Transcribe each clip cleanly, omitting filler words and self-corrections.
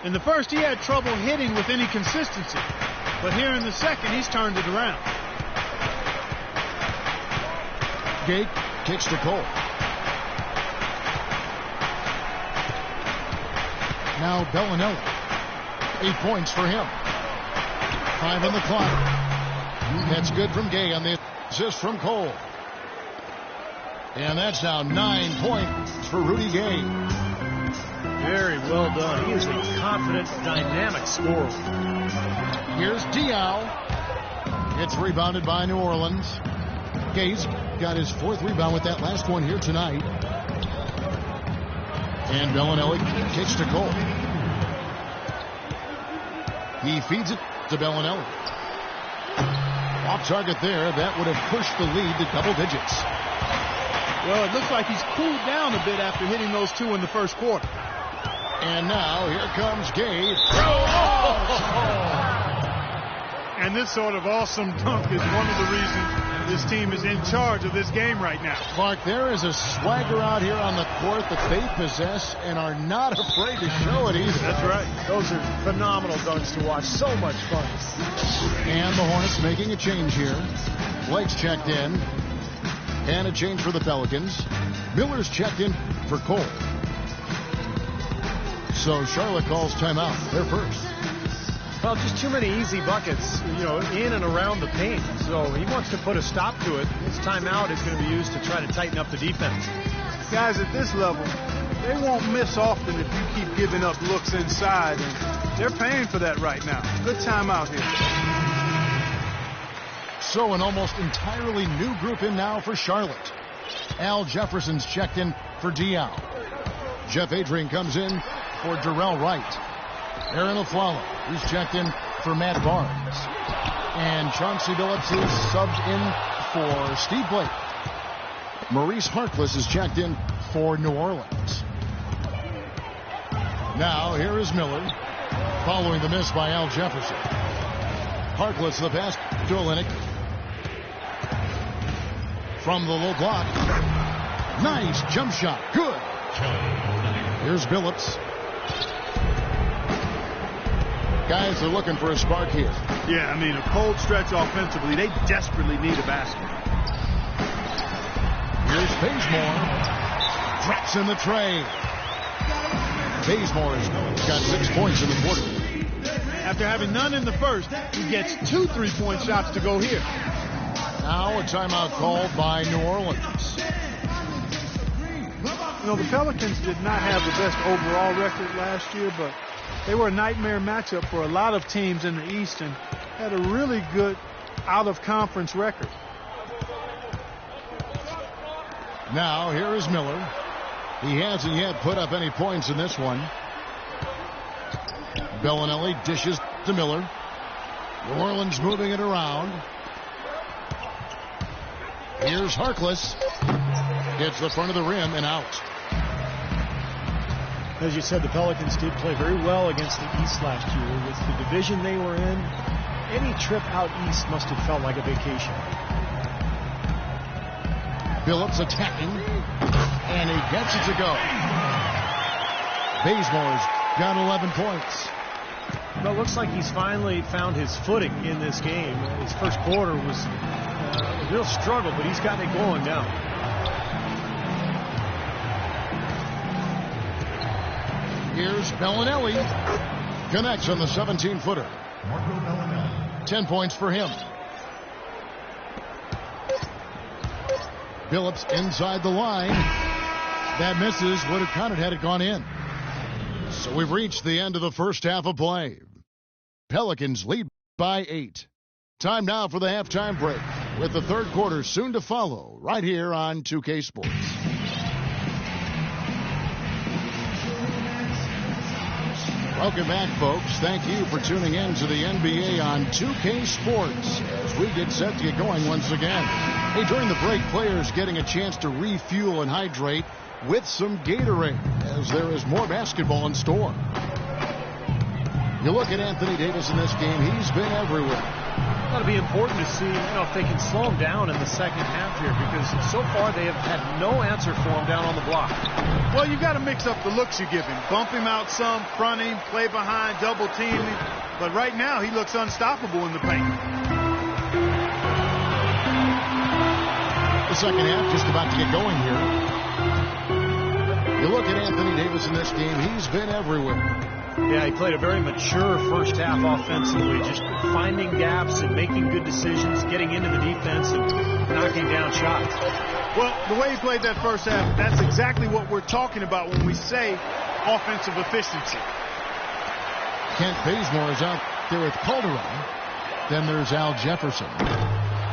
In the first, he had trouble hitting with any consistency. But here in the second, he's turned it around. Gay kicks to Cole. Now Bellinelli. 8 points for him. 5 on the clock. That's good from Gay on the assist from Cole. And that's now 9 points for Rudy Gay. Very well done. He is a confident, dynamic scorer. Here's Diaw. It's rebounded by New Orleans. Gay's got his 4th rebound with that last one here tonight. And Bellinelli kicks to Cole. He feeds it to Bellinelli. Off target there. That would have pushed the lead to double digits. Well, it looks like he's cooled down a bit after hitting those 2 in the first quarter. And now here comes Gay. And this sort of awesome dunk is one of the reasons this team is in charge of this game right now. Clark, there is a swagger out here on the court that they possess and are not afraid to show it either. That's right. Those are phenomenal dunks to watch. So much fun. And the Hornets making a change here. Blake's checked in. And a change for the Pelicans. Miller's checked in for Cole. So Charlotte calls timeout. They're first. Well, just too many easy buckets, in and around the paint. So he wants to put a stop to it. His timeout is going to be used to try to tighten up the defense. Guys at this level, they won't miss often if you keep giving up looks inside. And they're paying for that right now. Good timeout here. So an almost entirely new group in now for Charlotte. Al Jefferson's checked in for Diaw. Jeff Adrian comes in for Darrell Wright. Aaron Aflalo, who's checked in for Matt Barnes. And Chauncey Billups is subbed in for Steve Blake. Maurice Harkless is checked in for New Orleans. Now here is Miller, following the miss by Al Jefferson. Harkless the pass to Olynyk. From the low block. Nice jump shot. Good. Here's Billups. Guys are looking for a spark here. Yeah, I mean, a cold stretch offensively. They desperately need a basket. Here's Bazemore. Drops in the tray. Bazemore's got 6 points in the quarter. After having none in the first, he gets 2 3-point shots to go here. Now a timeout called by New Orleans. The Pelicans did not have the best overall record last year, but they were a nightmare matchup for a lot of teams in the East and had a really good out-of-conference record. Now here is Miller. He hasn't yet put up any points in this one. Bellinelli dishes to Miller. New Orleans moving it around. Here's Harkless. Gets the front of the rim and out. As you said, the Pelicans did play very well against the East last year. With the division they were in, any trip out East must have felt like a vacation. Billups attacking, and he gets it to go. Bazemore's got 11 points. Well, it looks like he's finally found his footing in this game. His first quarter was a real struggle, but he's gotten it going now. Here's Bellinelli. Connects on the 17-footer. 10 points for him. Billups inside the line. That misses. Would have counted had it gone in. So we've reached the end of the first half of play. Pelicans lead by 8. Time now for the halftime break, with the third quarter soon to follow right here on 2K Sports. Welcome back, folks. Thank you for tuning in to the NBA on 2K Sports as we get set to get going once again. Hey, during the break, players getting a chance to refuel and hydrate with some Gatorade as there is more basketball in store. You look at Anthony Davis in this game, he's been everywhere. That'll be important to see, if they can slow him down in the second half here, because so far they have had no answer for him down on the block. Well, you've got to mix up the looks you give him. Bump him out some, front him, play behind, double team him. But right now, he looks unstoppable in the paint. The second half just about to get going here. You look at Anthony Davis in this game, he's been everywhere. Yeah, he played a very mature first half offensively, just finding gaps and making good decisions, getting into the defense and knocking down shots. Well, the way he played that first half, that's exactly what we're talking about when we say offensive efficiency. Kent Bazemore is out there with Calderon. Then there's Al Jefferson.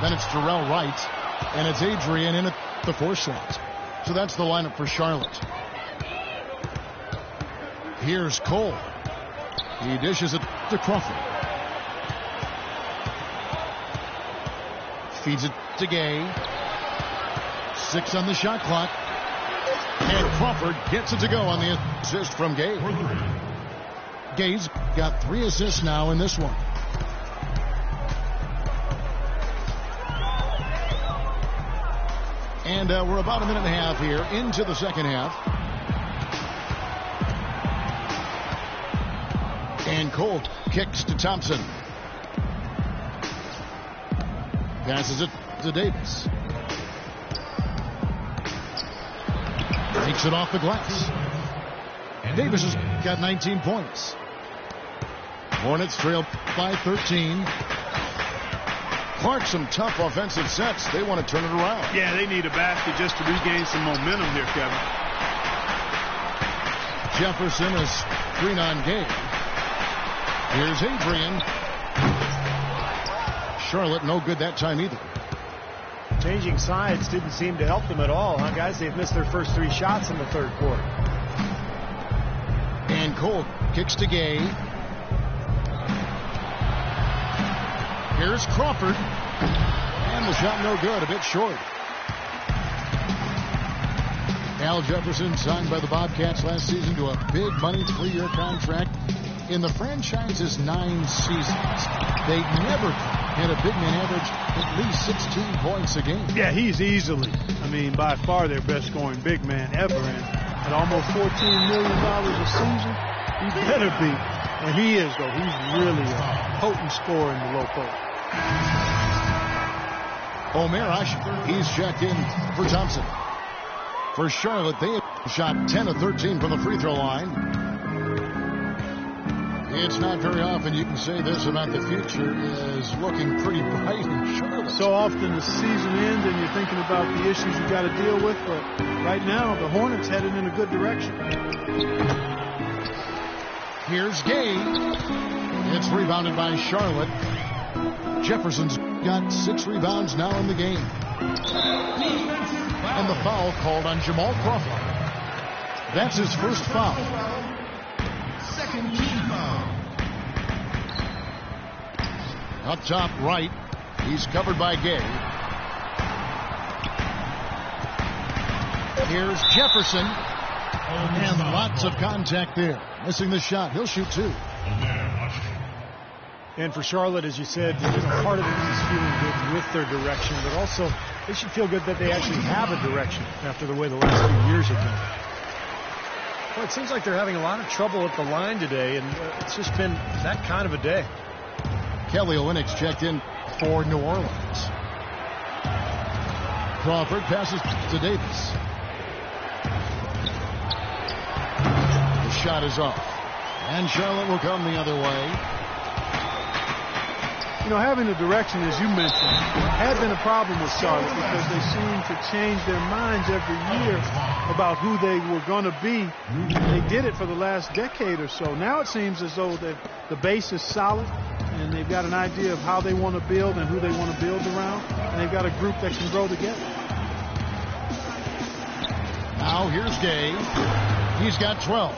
Then it's Darrell Wright. And it's Adrian in at the 4 slot. So that's the lineup for Charlotte. Here's Cole. He dishes it to Crawford. Feeds it to Gay. 6 on the shot clock. And Crawford gets it to go on the assist from Gay. Gay's got 3 assists now in this one. And we're about a minute and a half here into the second half. And Cole kicks to Thompson. Passes it to Davis. Takes it off the glass. Davis has got 19 points. Hornets trail by 13. Clark, some tough offensive sets. They want to turn it around. Yeah, they need a basket just to regain some momentum here, Kevin. Jefferson is screen on Gay. Here's Adrian. Charlotte no good that time either. Changing sides didn't seem to help them at all, huh, guys? They've missed their first 3 shots in the third quarter. And Cole kicks to Gay. Here's Crawford. And the shot no good, a bit short. Al Jefferson signed by the Bobcats last season to a big money 3-year contract. In the franchise's 9 seasons, they never had a big man average at least 16 points a game. Yeah, he's easily, by far their best scoring big man ever. And at almost $14 million a season, he better be. And he is, though. He's really a potent scorer in the low post. Omer Asher, he's checked in for Thompson. For Charlotte, they have shot 10 of 13 from the free throw line. It's not very often you can say this about the future is looking pretty bright in Charlotte. So often the season ends and you're thinking about the issues you got to deal with, but right now the Hornets headed in a good direction. Here's Gay. It's rebounded by Charlotte. Jefferson's got 6 rebounds now in the game. And the foul called on Jamal Crawford. That's his first foul. Second team foul. Up top right, he's covered by Gay. Here's Jefferson. And lots of contact there. Missing the shot. He'll shoot 2. And for Charlotte, as you said, part of it is feeling good with their direction, but also they should feel good that they actually have a direction after the way the last few years have been. Well, it seems like they're having a lot of trouble at the line today, and it's just been that kind of a day. Kelly Olynyk's checked in for New Orleans. Crawford passes to Davis. The shot is off. And Charlotte will come the other way. Having a direction, as you mentioned, had been a problem with Charlotte because they seem to change their minds every year about who they were going to be. They did it for the last decade or so. Now it seems as though that the base is solid and they've got an idea of how they want to build and who they want to build around, and they've got a group that can grow together. Now here's Gay. He's got 12.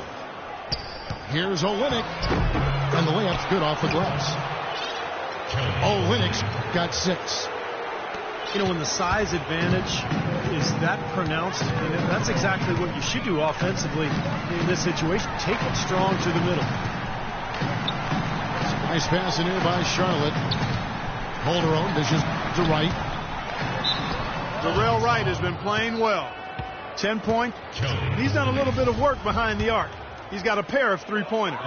Here's Oleynik. And the layup's good off the glass. Olynyk's got 6. When the size advantage is that pronounced, that's exactly what you should do offensively in this situation. Take it strong to the middle. Nice pass in here by Charlotte. Calderon dishes to Wright. Darrell Wright has been playing well. 10-point. He's done a little bit of work behind the arc. He's got a pair of three-pointers.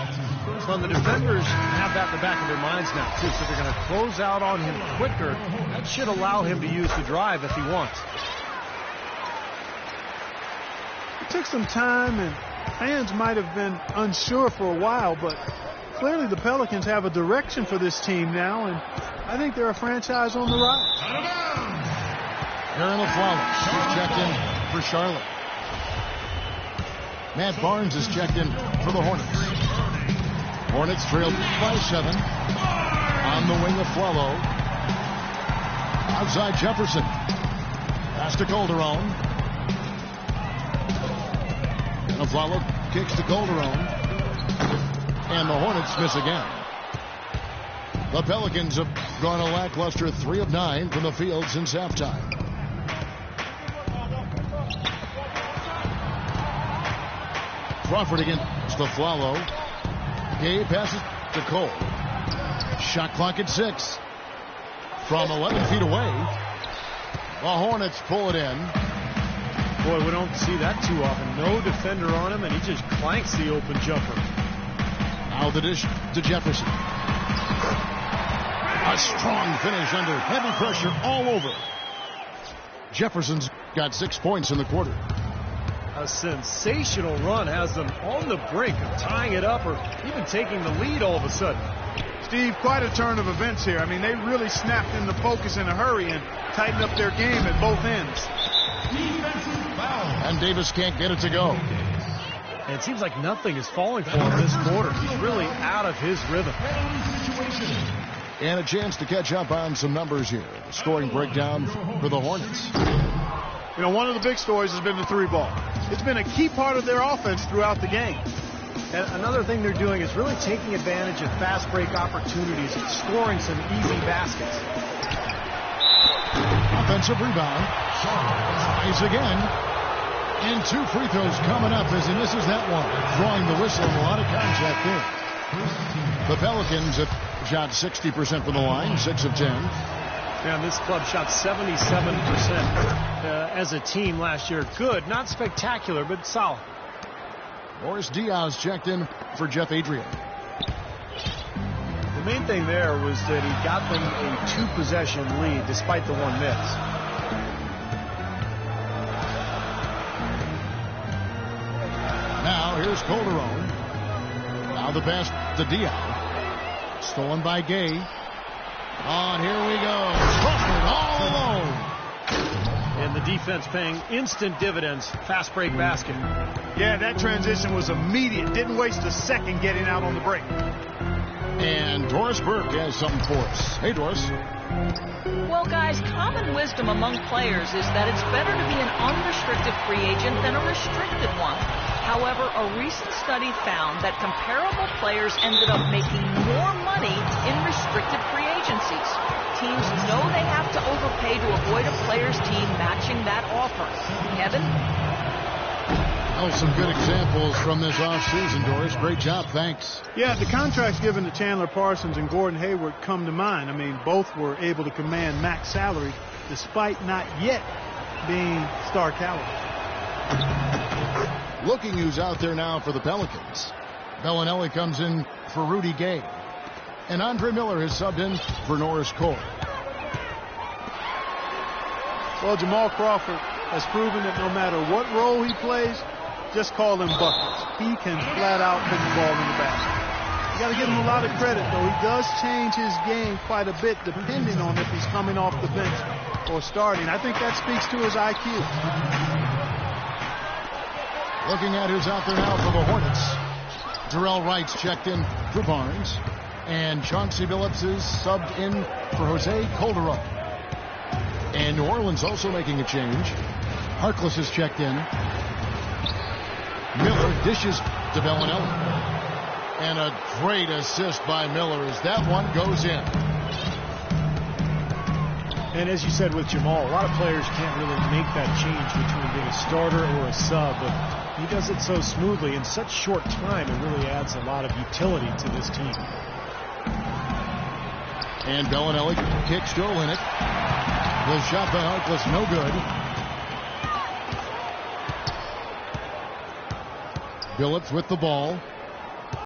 Well, the defenders have that in the back of their minds now, too, so they're going to close out on him quicker. That should allow him to use the drive if he wants. It took some time, and fans might have been unsure for a while, but clearly the Pelicans have a direction for this team now, and I think they're a franchise on the rise. Aaron Aflalo is checked in for Charlotte. Matt Barnes is checked in for the Hornets. Hornets trailed by 7. On the wing of Aflalo. Outside Jefferson. Pass to Calderon. And Aflalo kicks to Calderon. And the Hornets miss again. The Pelicans have gone a lackluster 3 of 9 from the field since halftime. Crawford against Aflalo. Gay passes to Cole. Shot clock at 6. From 11 feet away. The Hornets pull it in. Boy, we don't see that too often. No defender on him, and he just clanks the open jumper. Now the dish to Jefferson. A strong finish under heavy pressure all over. Jefferson's got 6 points in the quarter. A sensational run has them on the brink of tying it up or even taking the lead all of a sudden. Steve, quite a turn of events here. I mean, they really snapped into focus in a hurry and tightened up their game at both ends. And Davis can't get it to go. And it seems like nothing is falling for him this quarter. He's really out of his rhythm. And a chance to catch up on some numbers here. Scoring breakdown for the Hornets. You know, one of the big stories has been the 3-ball. It's been a key part of their offense throughout the game. And another thing they're doing is really taking advantage of fast break opportunities and scoring some easy baskets. Offensive rebound. Tries again. And 2 free throws coming up as he misses that one. Drawing the whistle and a lot of contact there. The Pelicans have shot 60% from the line, 6 of 10. Yeah, this club shot 77% as a team last year. Good, not spectacular, but solid. Morris Diaz checked in for Jeff Adrian. The main thing there was that he got them a 2-possession lead despite the 1 miss. Now here's Calderon. Now the pass to Diaz. Stolen by Gay. On, here we go. Crawford all alone. And the defense paying instant dividends. Fast break basket. Yeah, that transition was immediate. Didn't waste a second getting out on the break. And Doris Burke has something for us. Hey, Doris. Well, guys, common wisdom among players is that it's better to be an unrestricted free agent than a restricted one. However, a recent study found that comparable players ended up making more money in restricted free agencies. Teams know they have to overpay to avoid a player's team matching that offer. Kevin? Oh, some good examples from this offseason, Doris. Great job. Thanks. Yeah, the contracts given to Chandler Parsons and Gordon Hayward come to mind. I mean, both were able to command max salary despite not yet being star caliber. Looking who's out there now for the Pelicans. Bellinelli comes in for Rudy Gay. And Andre Miller has subbed in for Norris Cole. Well, Jamal Crawford has proven that no matter what role he plays, just call him buckets. He can flat out put the ball in the basket. You got to give him a lot of credit, though. He does change his game quite a bit depending on if he's coming off the bench or starting. I think that speaks to his IQ. Looking at who's out there now for the Hornets. Darrell Wright's checked in for Barnes. And Chauncey Billups is subbed in for Jose Calderon. And New Orleans also making a change. Harkless is checked in. Miller dishes to Bellinelli. And a great assist by Miller as that one goes in. And as you said with Jamal, a lot of players can't really make that change between being a starter or a sub, but he does it so smoothly in such short time. It really adds a lot of utility to this team. And Bellinelli, kick still in it. The shot by Harkless, no good. Billups with the ball.